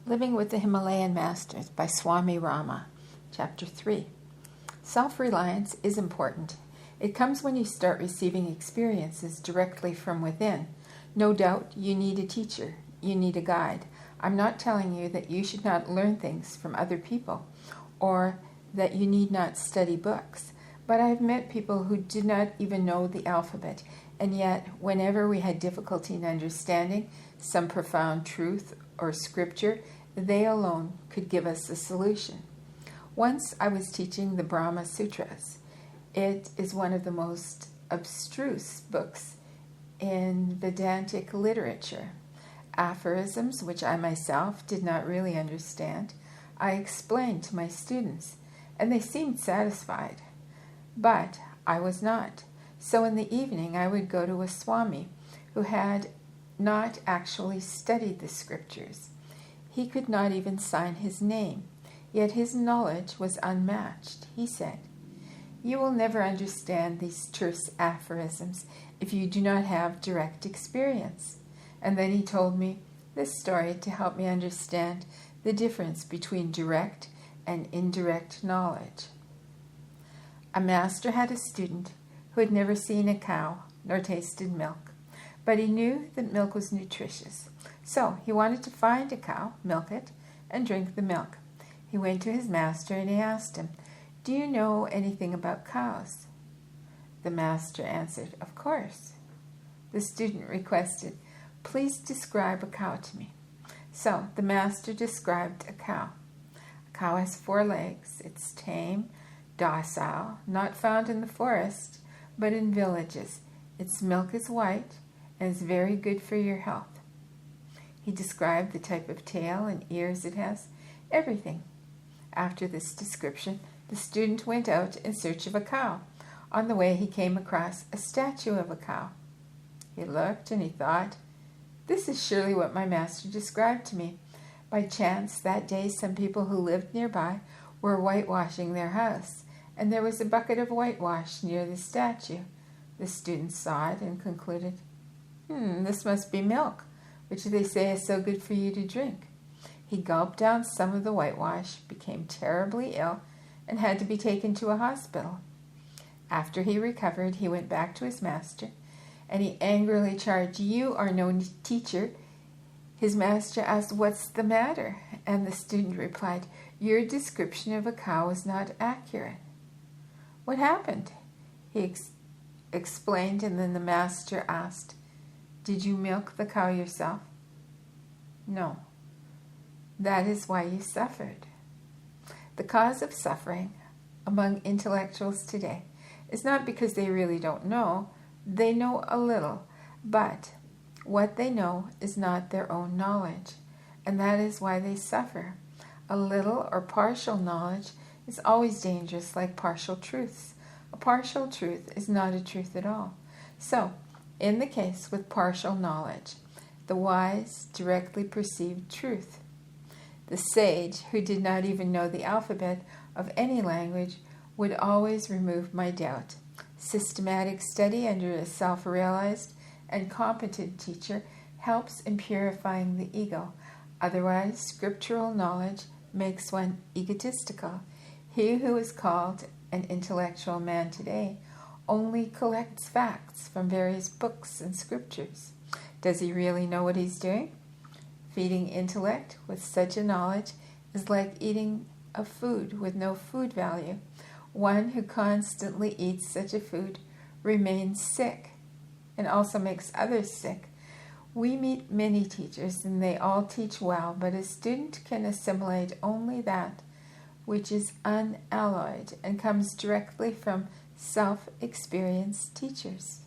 Living with the Himalayan Masters by Swami Rama, Chapter 3. Self-reliance is important. It comes when you start receiving experiences directly from within. No doubt you need a teacher, you need a guide. I'm not telling you that you should not learn things from other people or that you need not study books. But I've met people who did not even know the alphabet, and yet whenever we had difficulty in understanding some profound truth or scripture, they alone could give us a solution. Once I was teaching the Brahma Sutras. It is one of the most abstruse books in Vedantic literature. Aphorisms, which I myself did not really understand, I explained to my students, and they seemed satisfied. But I was not. So in the evening I would go to a Swami who had not actually studied the scriptures. He could not even sign his name, yet his knowledge was unmatched. He said, "You will never understand these terse aphorisms if you do not have direct experience." And then he told me this story to help me understand the difference between direct and indirect knowledge. A master had a student who had never seen a cow nor tasted milk, but he knew that milk was nutritious. So he wanted to find a cow, milk it, and drink the milk. He went to his master and he asked him, "Do you know anything about cows?" The master answered, "Of course." The student requested, "Please describe a cow to me." So the master described a cow. A cow has 4 legs. It's tame, docile, not found in the forest, but in villages. Its milk is white and is very good for your health. He described the type of tail and ears it has, everything. After this description, the student went out in search of a cow. On the way, he came across a statue of a cow. He looked and he thought, "This is surely what my master described to me." By chance, that day, some people who lived nearby were whitewashing their house, and there was a bucket of whitewash near the statue. The student saw it and concluded, this must be milk, which they say is so good for you to drink. He gulped down some of the whitewash, became terribly ill, and had to be taken to a hospital. After he recovered, he went back to his master, and he angrily charged, "You are no teacher." His master asked, "What's the matter?" And the student replied, "Your description of a cow is not accurate." "What happened?" He explained, and then the master asked, "Did you milk the cow yourself?" "No." "That is why you suffered." The cause of suffering among intellectuals today is not because they really don't know. They know a little, but what they know is not their own knowledge, and that is why they suffer. A little or partial knowledge is always dangerous, like partial truths. A partial truth is not a truth at all. So, in the case with partial knowledge, the wise directly perceived truth. The sage, who did not even know the alphabet of any language, would always remove my doubt. Systematic study under a self-realized and competent teacher helps in purifying the ego. Otherwise, scriptural knowledge makes one egotistical. He who is called an intellectual man today only collects facts from various books and scriptures. Does he really know what he's doing? Feeding intellect with such a knowledge is like eating a food with no food value. One who constantly eats such a food remains sick and also makes others sick. We meet many teachers and they all teach well, but a student can assimilate only that which is unalloyed and comes directly from self-experienced teachers.